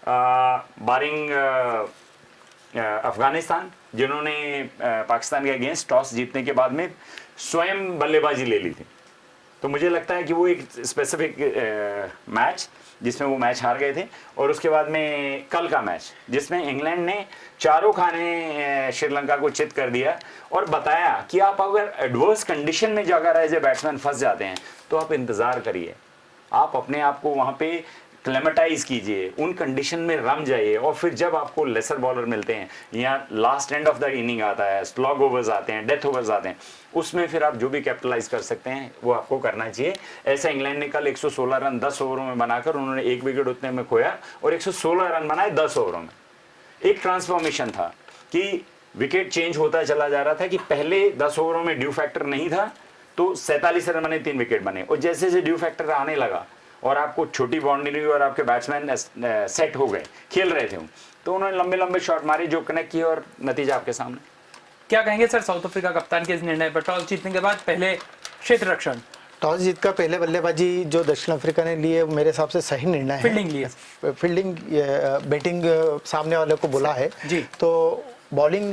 बारिंग अफगानिस्तान जिन्होंने पाकिस्तान के अगेंस्ट टॉस जीतने के बाद में स्वयं बल्लेबाजी ले ली थी, तो मुझे लगता है कि वो एक स्पेसिफिक मैच जिसमें वो मैच हार गए थे, और उसके बाद में कल का मैच जिसमें इंग्लैंड ने चारों खाने श्रीलंका को चित कर दिया और बताया कि आप अगर एडवर्स कंडीशन में जाकर एज ए बैट्समैन फंस जाते हैं तो आप इंतजार करिए, आप अपने आप को वहां पे क्लेमेटाइज कीजिए, उन कंडीशन में रम जाइए, और फिर जब आपको लेसर बॉलर मिलते हैं या last end of the inning आता है, स्लॉग ओवर्स आते हैं, डेथ ओवर्स आते हैं, उसमें फिर आप जो भी कैपिटलाइज कर सकते हैं वो आपको करना चाहिए। ऐसा इंग्लैंड ने कल 116 रन 10 ओवरों में बनाकर उन्होंने 1 विकेट उतने में खोया और 116 रन बनाए 10 ओवरों में। एक ट्रांसफॉर्मेशन था कि विकेट चेंज होता चला जा रहा था कि पहले 10 ओवरों में ड्यू फैक्टर नहीं था तो 47 रन बने, 3 विकेट बने, और जैसे जैसे ड्यू फैक्टर आने लगा और आपको छोटी बाउंड्री और आपके बैट्समैन सेट हो गए, खेल रहे थे, तो उन्होंने लंबे लंबे शॉट मारे जो कनेक्ट किए और नतीजा आपके सामने। क्या कहेंगे सर साउथ अफ्रीका कप्तान के इस निर्णय पर, टॉस जीतने के बाद पहले क्षेत्र रक्षण, टॉस जीत का पहले बल्लेबाजी जो दक्षिण अफ्रीका ने लिए मेरे हिसाब से सही निर्णय है। फील्डिंग लिए, फील्डिंग बैटिंग सामने वाले को बोला है जी। तो बॉलिंग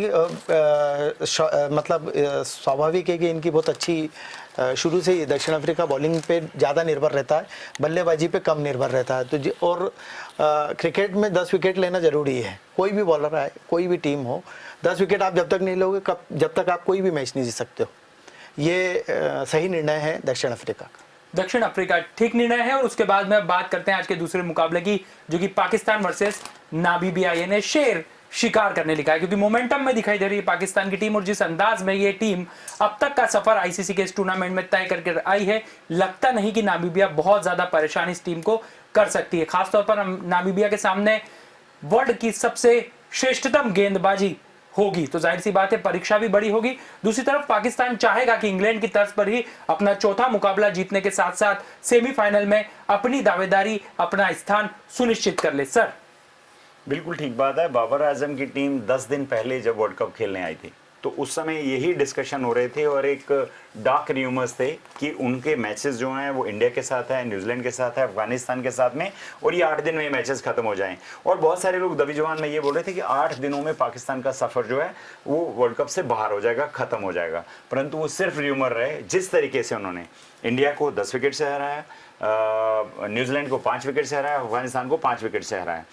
मतलब स्वाभाविक है कि इनकी बहुत अच्छी शुरू से ही दक्षिण अफ्रीका बॉलिंग पे ज़्यादा निर्भर रहता है, बल्लेबाजी पे कम निर्भर रहता है। तो और क्रिकेट में 10 विकेट लेना ज़रूरी है, कोई भी बॉलर आए कोई भी टीम हो, 10 विकेट आप जब तक नहीं लोगे जब तक आप कोई भी मैच नहीं जीत सकते हो। ये सही निर्णय है दक्षिण अफ्रीका का। दक्षिण अफ्रीका ठीक निर्णय है। और उसके बाद में बात करते हैं आज के दूसरे मुकाबले की, जो कि पाकिस्तान वर्सेस नामीबिया, यानी शेर शिकार करने लिखा है, क्योंकि मोमेंटम में दिखाई दे रही है पाकिस्तान की टीम, और जिस अंदाज में ये टीम अब तक का सफर आईसीसी के इस टूर्नामेंट में तय करके आई है, लगता नहीं कि नामीबिया बहुत ज्यादा परेशानी इस टीम को कर सकती है। खासतौर पर नामीबिया के सामने वर्ल्ड की सबसे श्रेष्ठतम गेंदबाजी होगी, तो जाहिर सी बात है परीक्षा भी बड़ी होगी। दूसरी तरफ पाकिस्तान चाहेगा कि इंग्लैंड की तर्ज पर ही अपना चौथा मुकाबला जीतने के साथ साथ सेमीफाइनल में अपनी दावेदारी, अपना स्थान सुनिश्चित कर ले। सर बिल्कुल ठीक बात है। बाबर आजम की टीम 10 दिन पहले जब वर्ल्ड कप खेलने आई थी तो उस समय यही डिस्कशन हो रहे थे और एक डार्क र्यूमर्स थे कि उनके मैचेस जो हैं वो इंडिया के साथ है, न्यूजीलैंड के साथ है, अफगानिस्तान के साथ में, और ये 8 दिन में मैचेस खत्म हो जाएं। और बहुत सारे लोग दबी जुबान में ये बोल रहे थे कि 8 दिनों में पाकिस्तान का सफर जो है वो वर्ल्ड कप से बाहर हो जाएगा, खत्म हो जाएगा। परंतु वो सिर्फ र्यूमर रहे। जिस तरीके से उन्होंने इंडिया को 10 विकेट से हराया, न्यूजीलैंड को 5 विकेट से हराया, अफगानिस्तान को 5 विकेट से हराया।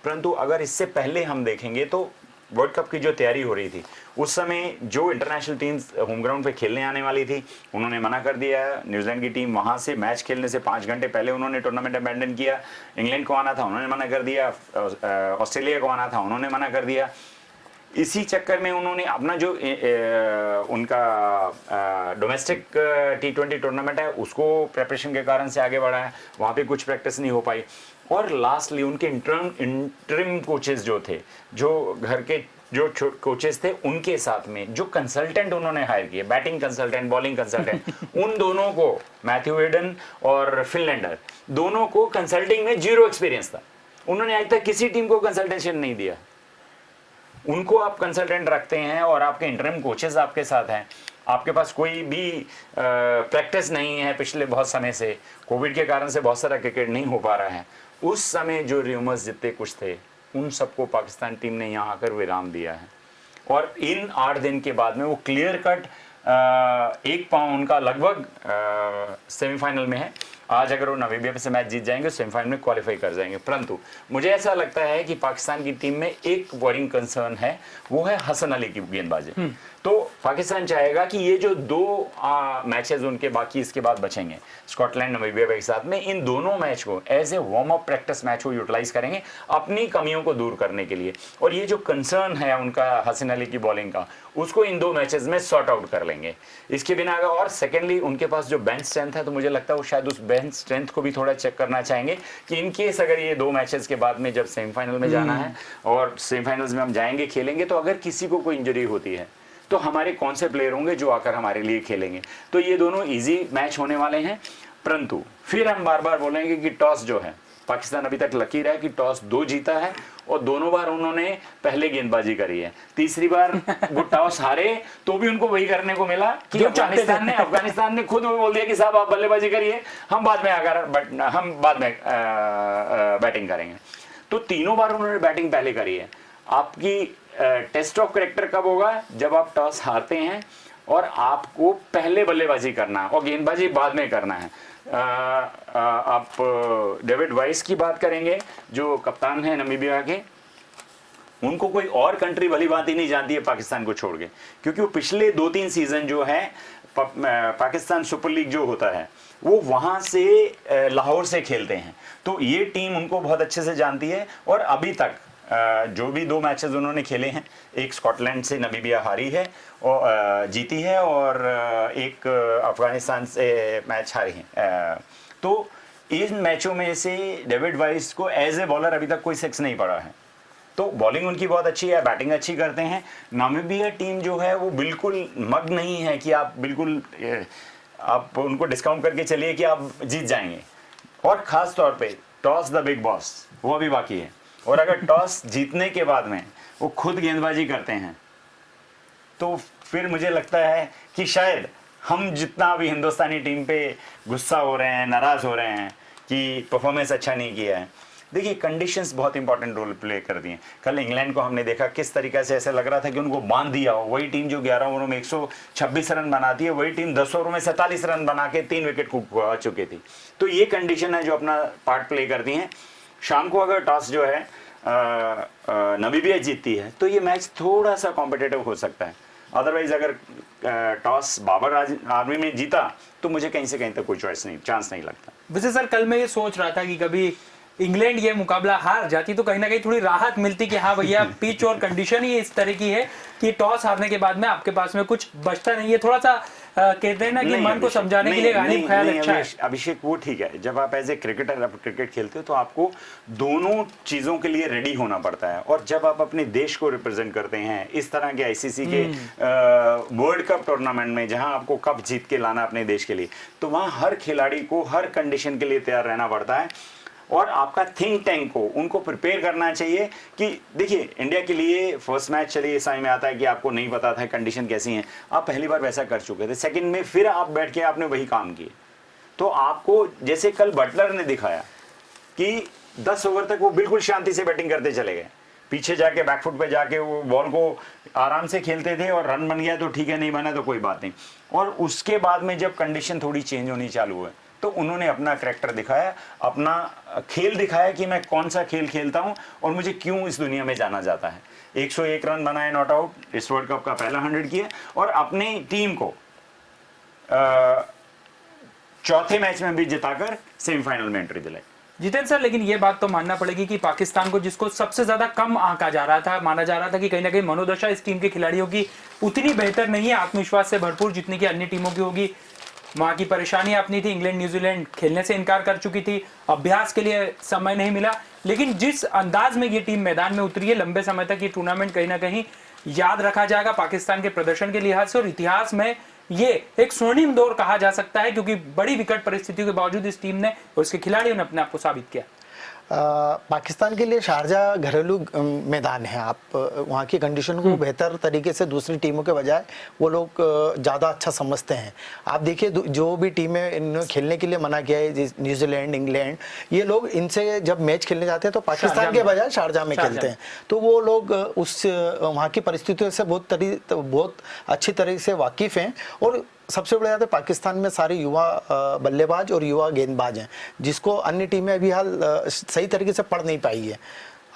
परंतु अगर इससे पहले हम देखेंगे तो वर्ल्ड कप की जो तैयारी हो रही थी उस समय जो इंटरनेशनल टीम्स होम ग्राउंड पे खेलने आने वाली थी उन्होंने मना कर दिया। न्यूजीलैंड की टीम वहां से मैच खेलने से 5 घंटे पहले उन्होंने टूर्नामेंट अबैंडन किया। इंग्लैंड को आना था, उन्होंने मना कर दिया। ऑस्ट्रेलिया को आना था, उन्होंने मना कर दिया। इसी चक्कर में उन्होंने अपना जो उनका डोमेस्टिक T20 टूर्नामेंट है उसको प्रेपरेशन के कारण से आगे बढ़ा है, वहाँ पे कुछ प्रैक्टिस नहीं हो पाई। और लास्टली उनके इंटरिम कोचेस जो थे, जो घर के जो कोचेस थे, उनके साथ में जो कंसल्टेंट उन्होंने हायर किए, बैटिंग कंसल्टेंट, बॉलिंग कंसल्टेंट, उन दोनों को, मैथ्यू हेडन और फिनलैंडर, दोनों को कंसल्टिंग में 0 एक्सपीरियंस था। उन्होंने आज तक किसी टीम को कंसल्टेशन नहीं दिया। उनको आप कंसल्टेंट रखते हैं और आपके इंटरिम कोचेस आपके साथ हैं, आपके पास कोई भी प्रैक्टिस नहीं है पिछले बहुत समय से, कोविड के कारण से बहुत सारा क्रिकेट नहीं हो पा रहा है। उस समय जो र्यूमर्स जितने कुछ थे उन सबको पाकिस्तान टीम ने यहाँ आकर विराम दिया है। और इन 8 दिन के बाद में वो क्लियर कट 1 पाँव उनका लगभग सेमीफाइनल में है आज अगर वो नामीबिया से मैच जीत जाएंगे सेमीफाइनल में क्वालिफाई कर जाएंगे। परंतु मुझे ऐसा लगता है कि पाकिस्तान की टीम में एक वरिंग कंसर्न है, वो है हसन अली की गेंदबाजी। तो पाकिस्तान चाहेगा कि ये जो 2 मैचेस उनके बाकी इसके बाद बचेंगे स्कॉटलैंड नामीबिया के साथ में, इन दोनों मैच को as a warm up practice match को यूटिलाइज करेंगे अपनी कमियों को दूर करने के लिए। और ये जो कंसर्न है उनका हसन अली की बॉलिंग का, उसको इन 2 मैचेस में सॉर्ट आउट कर लेंगे। इसके बिना अगर, और सेकेंडली उनके पास जो बेंच स्ट्रेंथ है, तो मुझे लगता है वो शायद उस बेंच स्ट्रेंथ को भी थोड़ा चेक करना चाहेंगे कि इन केस अगर ये 2 मैचेस के बाद में जब सेमीफाइनल में जाना है और सेमीफाइनल्स में हम जाएंगे खेलेंगे, तो अगर किसी को कोई इंजरी होती है तो हमारे कौन से प्लेयर होंगे जो आकर हमारे लिए खेलेंगे। तो ये दोनों इजी मैच होने वाले हैं। परंतु फिर हम बार बार बोलेंगे कि टॉस जो है, पाकिस्तान अभी तक लकी रहा है कि टॉस 2 जीता है और दोनों बार उन्होंने पहले गेंदबाजी करी है। तीसरी बार वो टॉस हारे तो भी उनको वही करने को मिला कि अफगानिस्तान ने खुद वो बोल दिया कि साहब आप बल्लेबाजी करिए, हम बाद में बैटिंग करेंगे। तो तीनों बार उन्होंने बैटिंग पहले करी है। आपकी टेस्ट ऑफ कैरेक्टर कब होगा? जब आप टॉस हारते हैं और आपको पहले बल्लेबाजी करना है और गेंदबाजी बाद में करना है। आप डेविड वाइस की बात करेंगे जो कप्तान है नामीबिया के, उनको कोई और कंट्री भली बात ही नहीं जानती है पाकिस्तान को छोड़ के, क्योंकि वो पिछले 2-3 सीजन जो है पाकिस्तान सुपर लीग जो होता है वो वहां से लाहौर से खेलते हैं। तो ये टीम उनको बहुत अच्छे से जानती है। और अभी तक जो भी 2 मैचेस उन्होंने खेले हैं, एक स्कॉटलैंड से नामीबिया हारी है और जीती है, और एक अफगानिस्तान से मैच हारी है। तो इन मैचों में से डेविड वाइस को एज ए बॉलर अभी तक कोई 6 नहीं पड़ा है। तो बॉलिंग उनकी बहुत अच्छी है, बैटिंग अच्छी करते हैं। नामीबिया टीम जो है वो बिल्कुल मग नहीं है कि आप उनको डिस्काउंट करके चलिए कि आप जीत जाएंगे। और ख़ास तौर पे टॉस द बिग बॉस वो अभी बाकी है। और अगर टॉस जीतने के बाद में वो खुद गेंदबाजी करते हैं तो फिर मुझे लगता है कि शायद हम जितना अभी हिंदुस्तानी टीम पे गुस्सा हो रहे हैं, नाराज़ हो रहे हैं कि परफॉर्मेंस अच्छा नहीं किया है, देखिए कंडीशंस बहुत इंपॉर्टेंट रोल प्ले कर दिए। कल इंग्लैंड को हमने देखा किस तरीके से ऐसा लग रहा था कि उनको बांध दिया हो। वही टीम जो 11 ओवरों में 126 रन बनाती है, वही टीम 10 ओवरों में 47 रन बना के 3 विकेट को गवा चुकी थी। तो ये कंडीशन है जो अपना पार्ट प्ले करती हैं। शाम को अगर टॉस जो है नामीबिया जीतती है तो ये मैच थोड़ा सा कॉम्पिटिटिव हो सकता है। अदरवाइज अगर टॉस बाबर आर्मी में जीता तो मुझे कहीं से कहीं तक कोई चांस नहीं लगता। वैसे सर कल मैं ये सोच रहा था कि कभी इंग्लैंड ये मुकाबला हार जाती तो कहीं ना कहीं थोड़ी राहत मिलती कि हाँ भैया पिच और कंडीशन ही इस तरह की है कि टॉस हारने के बाद में आपके पास में कुछ बचता नहीं है। थोड़ा सा कहते हैं ना कि मन को समझाने के लिए गालिब ख्याल अच्छा है। अभिषेक वो ठीक है, जब आप एज ए क्रिकेटर क्रिकेट खेलते हो तो आपको दोनों चीज़ों के लिए रेडी होना पड़ता है। और जब आप अपने देश को रिप्रेजेंट करते हैं इस तरह के आईसीसी के वर्ल्ड कप टूर्नामेंट में जहां आपको कप जीत के लाना अपने देश के लिए, तो वहां हर खिलाड़ी को हर कंडीशन के लिए तैयार रहना पड़ता है। और आपका थिंक टैंक को उनको प्रिपेयर करना चाहिए कि देखिए इंडिया के लिए फर्स्ट मैच चलिए समझ में आता है कि आपको नहीं पता था कंडीशन कैसी है, आप पहली बार वैसा कर चुके थे, सेकंड में फिर आप बैठ के आपने वही काम किए। तो आपको जैसे कल बटलर ने दिखाया कि 10 ओवर तक वो बिल्कुल शांति से बैटिंग करते चले गए, पीछे जाके बैकफुट पे जाके वो बॉल को आराम से खेलते थे और रन बन गया तो ठीक है, नहीं बना तो कोई बात नहीं। और उसके बाद में जब कंडीशन थोड़ी चेंज होनी चालू हुई तो उन्होंने अपना करैक्टर दिखाया, अपना खेल दिखाया कि मैं कौन सा खेल खेलता हूं और मुझे क्यों इस दुनिया में जाना जाता है। 101 रन बनाए नॉट आउट, इस वर्ल्ड कप का पहला 100 किया और अपनी टीम को चौथे मैच में भी जिताकर सेमीफाइनल में एंट्री दिलाई। जितेंद्र सर, लेकिन ये बात तो मानना पड़ेगी कि पाकिस्तान को जिसको सबसे ज्यादा कम आंका जा रहा था, माना जा रहा था कि कहीं ना कहीं मनोदशा इस टीम के खिलाड़ियों की उतनी बेहतर नहीं है आत्मविश्वास से भरपूर जितनी कि अन्य टीमों की होगी। वहां की परेशानी अपनी थी, इंग्लैंड न्यूजीलैंड खेलने से इनकार कर चुकी थी, अभ्यास के लिए समय नहीं मिला। लेकिन जिस अंदाज में ये टीम मैदान में उतरी है, लंबे समय तक ये टूर्नामेंट कहीं ना कहीं याद रखा जाएगा पाकिस्तान के प्रदर्शन के लिहाज से, और इतिहास में ये एक स्वर्णिम दौर कहा जा सकता है क्योंकि बड़ी विकट परिस्थितियों के बावजूद इस टीम ने और उसके खिलाड़ियों ने अपने आप को साबित किया। पाकिस्तान के लिए शारजा घरेलू मैदान है, आप वहाँ की कंडीशन को बेहतर तरीके से दूसरी टीमों के बजाय वो लोग ज़्यादा अच्छा समझते हैं। आप देखिए जो भी टीमें इन्होंने खेलने के लिए मना किया है, न्यूजीलैंड, इंग्लैंड, ये लोग इनसे जब मैच खेलने जाते हैं तो पाकिस्तान के बजाय शारजा में खेलते हैं। तो वो लोग उस वहाँ की परिस्थितियों से बहुत अच्छी तरीके से वाकिफ़ हैं और सबसे बड़ी बात है पाकिस्तान में सारे युवा बल्लेबाज और युवा गेंदबाज हैं, जिसको अन्य टीमें अभी हाल सही तरीके से पढ़ नहीं पाई है।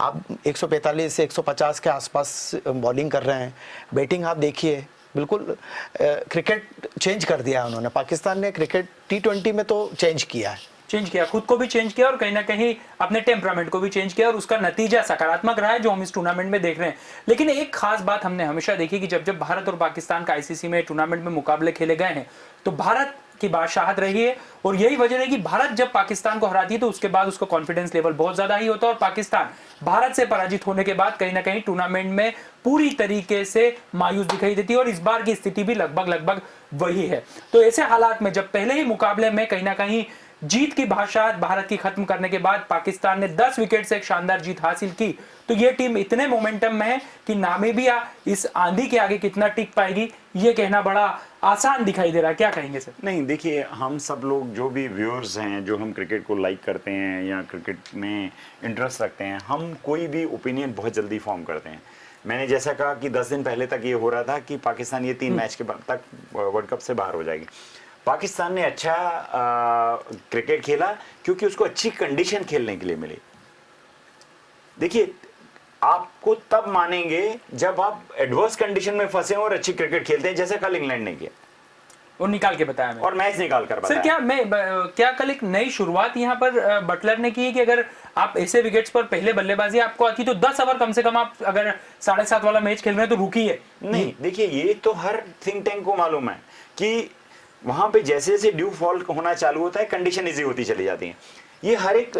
आप 145 से 150 के आसपास बॉलिंग कर रहे हैं, बैटिंग आप देखिए, बिल्कुल क्रिकेट चेंज कर दिया है उन्होंने। पाकिस्तान ने क्रिकेट T20 में तो चेंज किया है, चेंज किया, खुद को भी चेंज किया और कहीं ना कहीं अपने टेम्परामेंट को भी चेंज किया, और उसका नतीजा सकारात्मक रहा है जो हम इस टूर्नामेंट में देख रहे हैं। लेकिन एक खास बात हमने हमेशा देखी कि जब जब भारत और पाकिस्तान का आईसीसी में टूर्नामेंट में मुकाबले खेले गए हैं तो भारत की बादशाहत रही है, और यही वजह है कि भारत जब पाकिस्तान को हराती है तो उसके बाद उसका कॉन्फिडेंस लेवल बहुत ज्यादा ही होता है, और पाकिस्तान भारत से पराजित होने के बाद कहीं ना कहीं टूर्नामेंट में पूरी तरीके से मायूस दिखाई देती है, और इस बार की स्थिति भी लगभग वही है। तो ऐसे हालात में जब पहले ही मुकाबले में कहीं ना कहीं जीत की बादशाहत भारत की खत्म करने के बाद पाकिस्तान ने 10 विकेट से एक शानदार जीत हासिल की, तो ये टीम इतने मोमेंटम में है कि नामीबिया इस आंधी के आगे कितना टिक पाएगी ये कहना बड़ा आसान दिखाई दे रहा है। क्या कहेंगे सर? नहीं, देखिए, हम सब लोग जो भी व्यूअर्स हैं, जो हम क्रिकेट को लाइक करते हैं या क्रिकेट में इंटरेस्ट रखते हैं, हम कोई भी ओपिनियन बहुत जल्दी फॉर्म करते हैं। मैंने जैसा कहा कि 10 दिन पहले तक ये हो रहा था कि पाकिस्तान ये 3 मैच के बाद तक वर्ल्ड कप से बाहर हो जाएगी। पाकिस्तान ने अच्छा क्रिकेट खेला क्योंकि उसको अच्छी कंडीशन खेलने के लिए मिली। देखिए, आपको तब मानेंगे जब आप एडवर्स कंडीशन में फंसे और अच्छी क्रिकेट खेलते हैं, जैसे कल इंग्लैंड ने किया और निकाल के बताया मैं, और मैच निकाल कर बताया। सर क्या कल एक नई शुरुआत यहाँ पर बटलर ने की है कि अगर आप ऐसे विकेट्स पर पहले बल्लेबाजी आपको आती तो 10 ओवर कम से कम आप अगर 7.5 वाला मैच खेल रहे हैं तो रुकिए नहीं। देखिए, ये तो हर थिंक टैंक को मालूम है कि वहां पे जैसे जैसे ड्यू फॉल होना चालू होता है कंडीशन इजी होती चली जाती है। ये हर एक,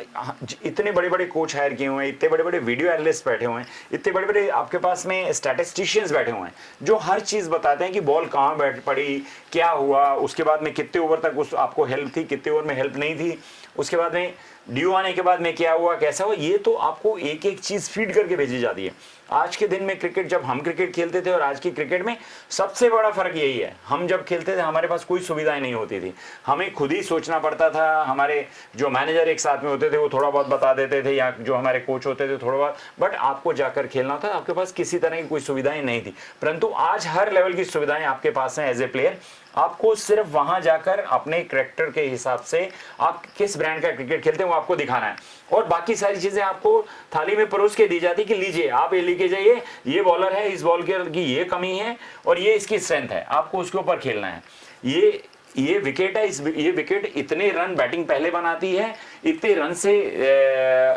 इतने बड़े बड़े कोच हायर किए हुए हैं, इतने बड़े बड़े वीडियो एनालिस्ट बैठे हुए हैं, इतने बड़े बड़े आपके पास में स्टैटिस्टिशियंस बैठे हुए हैं जो हर चीज बताते हैं कि बॉल कहाँ बैठ पड़ी, क्या हुआ, उसके बाद में कितने ओवर तक उस आपको हेल्प थी, कितने ओवर में हेल्प नहीं थी, उसके बाद में ड्यू आने के बाद में क्या हुआ, कैसा हुआ। ये तो आपको एक एक चीज फीड करके भेजी जाती है। आज के दिन में क्रिकेट, जब हम क्रिकेट खेलते थे और आज की क्रिकेट में सबसे बड़ा फर्क यही है, हम जब खेलते थे हमारे पास कोई सुविधाएं नहीं होती थी, हमें खुद ही सोचना पड़ता था। हमारे जो मैनेजर एक साथ में होते थे वो थोड़ा बहुत बता देते थे, या जो हमारे कोच होते थे थोड़ा बहुत, बट आपको जाकर खेलना था। आपके पास किसी तरह की कोई सुविधाएं नहीं थी, परंतु आज हर लेवल की सुविधाएं आपके पास हैं एज ए प्लेयर। आपको सिर्फ वहां जाकर अपने कैरेक्टर के हिसाब से आप किस ब्रांड का क्रिकेट खेलते हैं वो आपको दिखाना है, और बाकी सारी चीजें आपको थाली में परोस के दी जाती कि लीजिए, आप ये लेके जाइए, ये बॉलर है, इस बॉल की ये कमी है और ये इसकी स्ट्रेंथ है, आपको उसके ऊपर खेलना है। ये विकेट है, ये विकेट इतने रन बैटिंग पहले बनाती है, इतने रन से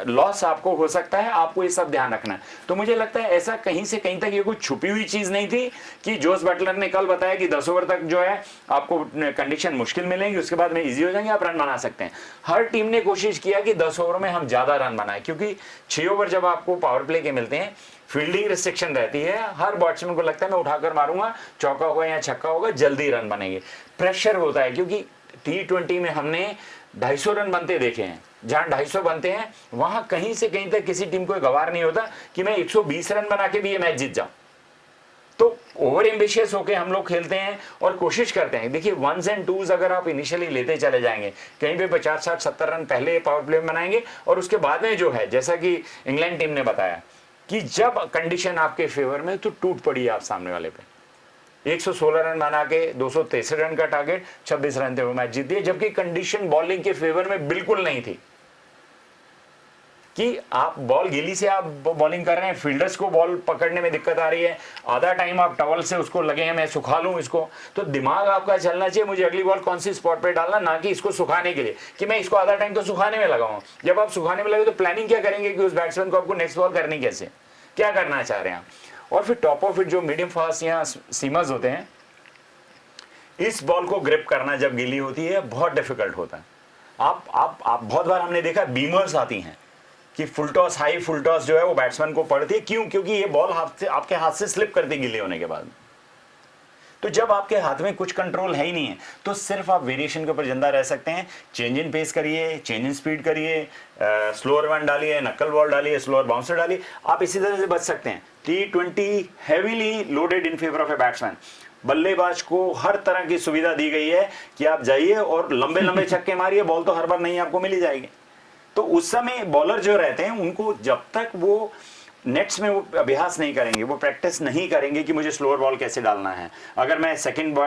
लॉस आपको हो सकता है, आपको ये सब ध्यान रखना है। तो मुझे लगता है ऐसा कहीं से कहीं तक ये कोई छुपी हुई चीज नहीं थी कि जोस बटलर ने कल बताया कि 10 ओवर तक जो है आपको कंडीशन मुश्किल मिलेंगी, उसके बाद में इजी हो जाएंगे, आप रन बना सकते हैं। हर टीम ने कोशिश किया कि 10 ओवर में हम ज्यादा रन बनाए, क्योंकि 6 ओवर जब आपको पावर प्ले के मिलते हैं, फील्डिंग रिस्ट्रिक्शन रहती है, हर बैट्समैन को लगता है मैं उठाकर मारूंगा, चौका होगा या छक्का होगा, जल्दी रन बनेंगे। प्रेशर होता है क्योंकि T20 में हमने 250 रन बनते देखे हैं, जहां 250 बनते हैं वहां कहीं से कहीं तक किसी टीम को गवार नहीं होता कि मैं 120 रन बना के भी ये मैच जीत जाऊं। तो ओवर एम्बिशियस होके हम लोग खेलते हैं और कोशिश करते हैं। देखिए, 1s and 2s अगर आप इनिशियली लेते चले जाएंगे, कहीं पे 50, 60, 70 रन पहले पावर प्ले में बनाएंगे, और उसके बाद में जो है, जैसा कि इंग्लैंड टीम ने बताया कि जब कंडीशन आपके फेवर में तो टूट पड़ी आप सामने वाले पे, 116 रन बना के 263 रन का टारगेट, 26 रन थे वो मैच जीत दिए, जबकि कंडीशन बॉलिंग के फेवर में बिल्कुल नहीं थी कि आप बॉल गीली से आप बॉलिंग कर रहे हैं, फील्डर्स को बॉल पकड़ने में दिक्कत आ रही है, आधा टाइम आप टॉवल से उसको लगे हैं मैं सुखा लूं इसको। तो दिमाग आपका चलना चाहिए मुझे अगली बॉल कौन सी स्पॉट पे डालना, ना कि इसको सुखाने के लिए कि मैं इसको आधा टाइम तो सुखाने में लगाऊं। जब आप सुखाने में लगे तो प्लानिंग क्या करेंगे कि उस बैट्समैन को आपको नेक्स्ट बॉल करनी कैसे, क्या करना चाह रहे हैं आप। और फिर टॉप ऑफ इट जो मीडियम फास्ट या सीमर्स होते हैं, इस बॉल को ग्रिप करना जब गीली होती है बहुत डिफिकल्ट होता है। आप बहुत बार हमने देखा बीमर्स आती हैं कि full toss, high full toss जो है वो बैट्समैन को पड़ती है। क्यों? क्योंकि ये बॉल आपके हाथ से स्लिप करती गीले होने के बाद। तो जब आपके हाथ में कुछ कंट्रोल है ही नहीं है तो सिर्फ आप वेरिएशन के ऊपर जिंदा रह सकते हैं। चेंज इन पेस करिए, चेंज इन स्पीड करिए, स्लोअर वन डालिए, नक्कल बॉल डालिए, स्लोअर बाउंसर डालिए, आप इसी तरह से बच सकते हैं। T20 heavily loaded in favour of a batsman. बल्लेबाज को हर तरह की सुविधा दी गई है कि आप जाइए और लंबे लंबे छक्के मारिए, बॉल तो हर बार नहीं आपको मिल ही जाएगी। तो उस समय बॉलर जो रहते हैं उनको जब तक वो नेट्स में वो अभ्यास नहीं करेंगे, वो प्रैक्टिस नहीं करेंगे कि मुझे स्लोअर बॉल कैसे डालना है। अगर मैं सेकंड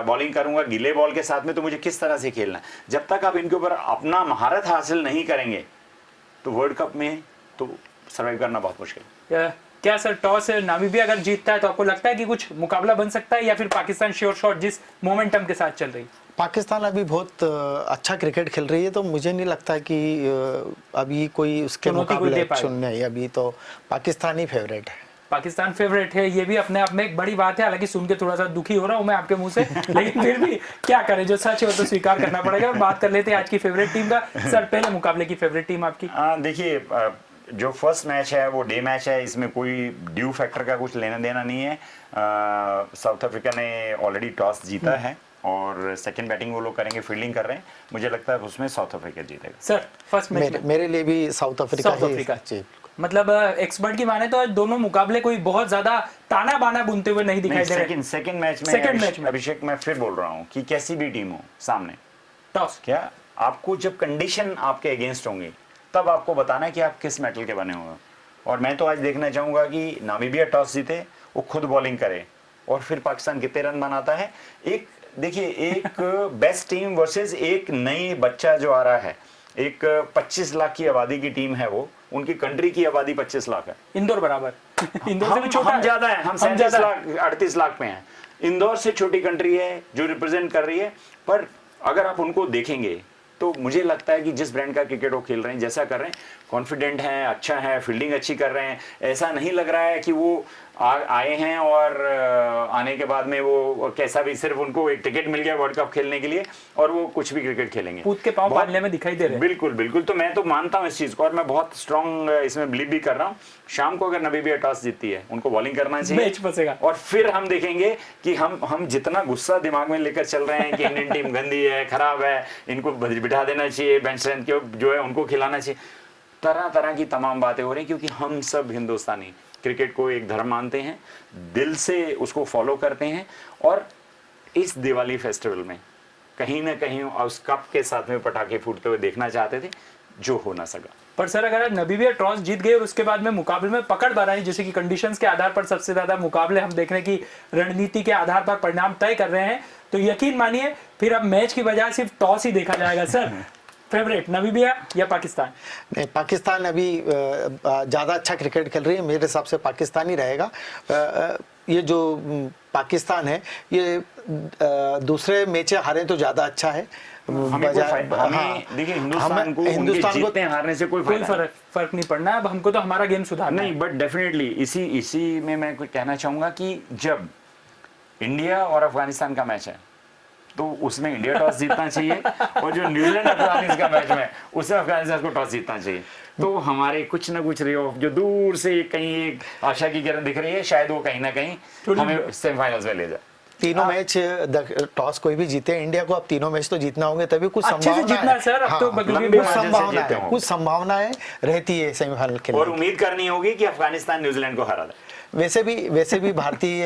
बॉलिंग करूंगा गीले बॉल के साथ में तो मुझे किस तरह से खेलना है। जब तक आप इनके ऊपर अपना महारत हासिल नहीं करेंगे तो वर्ल्ड कप में तो सर्वाइव करना बहुत मुश्किल है। क्या सर टॉस नामीबिया अगर जीतता है तो आपको लगता है कि कुछ मुकाबला बन सकता है, या फिर पाकिस्तान श्योर शॉट जिस मोमेंटम के साथ चल रही? पाकिस्तान अभी बहुत अच्छा क्रिकेट खेल रही है, तो मुझे नहीं लगता कि अभी कोई उसके चुनौती कोई दे मुकाबले पाए। चुनने है। अभी तो पाकिस्तान ही फेवरेट है। पाकिस्तान फेवरेट है, ये भी अपने आप में एक बड़ी बात है। हालांकि सुन के थोड़ा सा दुखी हो रहा हूं मैं आपके मुंह से, लेकिन फिर भी क्या करें, जो सच है वो तो स्वीकार करना पड़ेगा। बात कर लेते हैं आज की फेवरेट टीम का। सर पहले मुकाबले की फेवरेट टीम आपकी? देखिए, जो फर्स्ट मैच है वो डे मैच है, इसमें कोई ड्यू फैक्टर का कुछ लेना देना नहीं है। साउथ अफ्रीका ने ऑलरेडी टॉस जीता है और सेकंड बैटिंग वो लोग करेंगे, फील्डिंग कर रहे हैं। मुझे लगता है उसमें साउथ अफ्रीका जीतेगा। सर फर्स्ट मैच मेरे लिए भी साउथ अफ्रीका साउथ ही अफ्रीका। जी। मतलब एक्सपर्ट की माने तो दोनों मुकाबले कोई बहुत ज्यादा ताना बाना बुनते हुए नहीं दिखाई दे रहे। सेकंड मैच में Second match में। अभिषेक, मैं फिर बोल रहा हूँ कि कैसी भी टीम हो सामने, टॉस क्या आपको जब कंडीशन आपके अगेंस्ट होंगी तब आपको बताना है कि आप किस मेटल के बने हुए हो। और मैं तो आज देखना चाहूंगा कि नामीबिया टॉस जीते, वो खुद बॉलिंग करे और फिर पाकिस्तान कितने रन बनाता है। एक देखिए, एक बेस्ट टीम वर्सेस एक नई बच्चा जो आ रहा है। एक 25 लाख की आबादी की टीम है वो, उनकी कंट्री की आबादी 25 लाख है। इंदौर बराबर इंदौर से भी छोटा हम ज्यादा है, हम 37 ज्यादा लाख 38 लाख पे हैं। इंदौर से छोटी कंट्री है जो रिप्रेजेंट कर रही है, पर अगर आप उनको देखेंगे तो मुझे लगता है कि जिस ब्रांड का क्रिकेट वो खेल रहे हैं, जैसा कर रहे हैं, कॉन्फिडेंट हैं, अच्छा है, फील्डिंग अच्छी कर रहे हैं। ऐसा नहीं लग रहा है कि वो आए हैं और आने के बाद में वो कैसा भी सिर्फ उनको एक टिकट मिल गया वर्ल्ड कप खेलने के लिए और वो कुछ भी क्रिकेट खेलेंगे। कूद के पांव बांधने में दिखाई दे रहे हैं। बिल्कुल बिल्कुल, तो मैं तो मानता हूं इस चीज को और मैं बहुत स्ट्रांग इसमें बिलीव भी कर रहा हूं। शाम को अगर नामीबिया टॉस जीतती है, उनको बॉलिंग करना चाहिए, मैच फंसेगा। और फिर हम देखेंगे कि हम जितना गुस्सा दिमाग में लेकर चल रहे हैं कि इंडियन टीम गंदी है, खराब है, इनको बिठा देना चाहिए, बेंच स्ट्रेंथ के जो है उनको खिलाना चाहिए, तरह तरह की तमाम बातें हो रही हैं। क्योंकि हम सब हिंदुस्तानी क्रिकेट को एक धर्म मानते हैं, दिल से उसको फॉलो करते हैं और इस दिवाली फेस्टिवल में कहीं ना कहीं उस कप के साथ में पटाखे फूटते हुए देखना चाहते थे, जो हो ना सका। पर सर अगर नामीबिया टॉस जीत गई और उसके बाद में मुकाबले में पकड़ बनाई, जैसे कि कंडीशंस के आधार पर सबसे ज्यादा मुकाबले हम देखने की रणनीति के आधार पर परिणाम तय कर रहे हैं, तो यकीन मानिए फिर अब मैच की बजाय सिर्फ टॉस ही देखा जाएगा। सर फेवरेट नामीबिया या पाकिस्तान? नहीं, पाकिस्तान अभी ज़्यादा अच्छा क्रिकेट खेल रही है, मेरे हिसाब से पाकिस्तान ही रहेगा। ये जो पाकिस्तान है ये दूसरे मैच हारे तो ज़्यादा अच्छा है देखिए, हिंदुस्तान को जीतने हारने से कोई फर्क नहीं पड़ना। अब हमको तो हमारा गेम सुधारना नहीं, बट डेफिनेटली इसी में मैं कुछ कहना चाहूंगा कि जब इंडिया और अफगानिस्तान का मैच है तो उसमें इंडिया टॉस जीतना चाहिए और जो न्यूजीलैंड अफगानिस्तान का मैच में उसमें अफगानिस्तान को टॉस जीतना चाहिए। तो हमारे कुछ ना कुछ रे ऑफ जो दूर से कहीं एक आशा की किरण दिख रही है, शायद वो कहीं ना कहीं हमें सेमीफाइनल्स में ले जाए। तीनों मैच टॉस कोई भी जीते, इंडिया को अब तीनों मैच तो जीतना होंगे, तभी कुछ संभावना है सर। अब तो कुछ संभावनाएं रहती है सेमीफाइनल के लिए, और उम्मीद करनी होगी कि अफगानिस्तान न्यूजीलैंड को हरा दे। वैसे भी भारतीय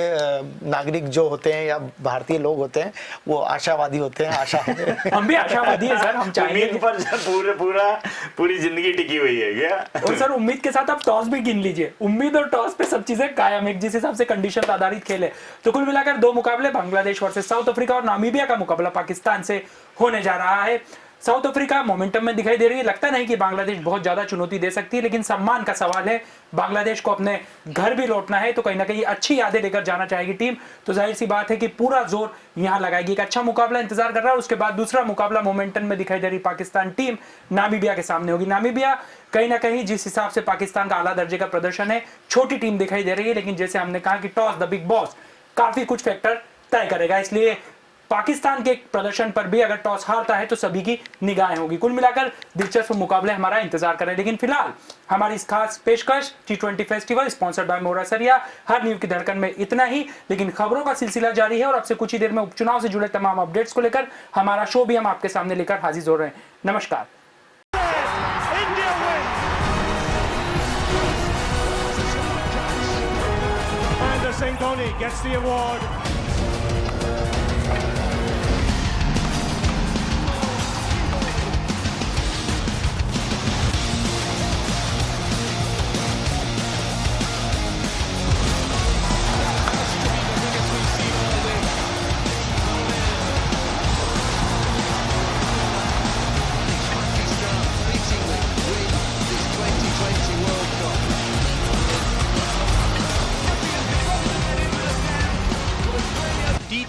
नागरिक जो होते हैं या भारतीय लोग होते हैं वो आशावादी होते हैं। हम भी आशावादी हैं सर, हम चाहेंगे उम्मीद पर पूरी जिंदगी टिकी हुई है क्या? और सर उम्मीद के साथ आप टॉस भी गिन लीजिए, उम्मीद और टॉस पे सब चीजें कायम, एक जिस हिसाब से कंडीशन आधारित खेल है। तो कुल मिलाकर दो मुकाबले, बांग्लादेश वर्सेस साउथ अफ्रीका और नामीबिया का मुकाबला पाकिस्तान से होने जा रहा है। साउथ अफ्रीका मोमेंटम में दिखाई दे रही है, लगता नहीं कि बांग्लादेश बहुत ज्यादा चुनौती दे सकती है, लेकिन सम्मान का सवाल है। बांग्लादेश को अपने घर भी लौटना है तो कहीं ना कहीं अच्छी यादें लेकर जाना चाहेगी टीम, तो जाहिर सी बात है कि पूरा जोर यहां लगाएगी। एक अच्छा मुकाबला इंतजार कर रहा है। उसके बाद दूसरा मुकाबला मोमेंटम में दिखाई दे रही पाकिस्तान टीम नामीबिया के सामने होगी। नामीबिया कहीं ना कहीं जिस हिसाब से पाकिस्तान का आला दर्जे का प्रदर्शन है, छोटी टीम दिखाई दे रही है, लेकिन जैसे हमने कहा कि टॉस द बिग बॉस काफी कुछ फैक्टर तय करेगा, इसलिए पाकिस्तान के प्रदर्शन पर भी अगर टॉस हारता है तो सभी की निगाहें होगी। कुल मिलाकर दिलचस्प मुकाबले हमारा इंतजार करें, लेकिन फिलहाल हमारी इस खास पेशकश T20 फेस्टिवल स्पॉन्सर्ड बाय मोरा सरिया हर न्यूज़ की धड़कन में इतना ही, लेकिन खबरों का सिलसिला जारी है और अब से कुछ ही देर में उपचुनाव से जुड़े तमाम अपडेट्स को लेकर हमारा शो भी हम आपके सामने लेकर हाजिर हो रहे हैं। नमस्कार। Singh gets the award.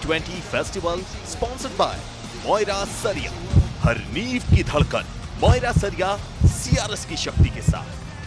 T20 festival sponsored by Moira Sariya. हर नींव की धड़कन मोयरा सरिया CRS की शक्ति के साथ।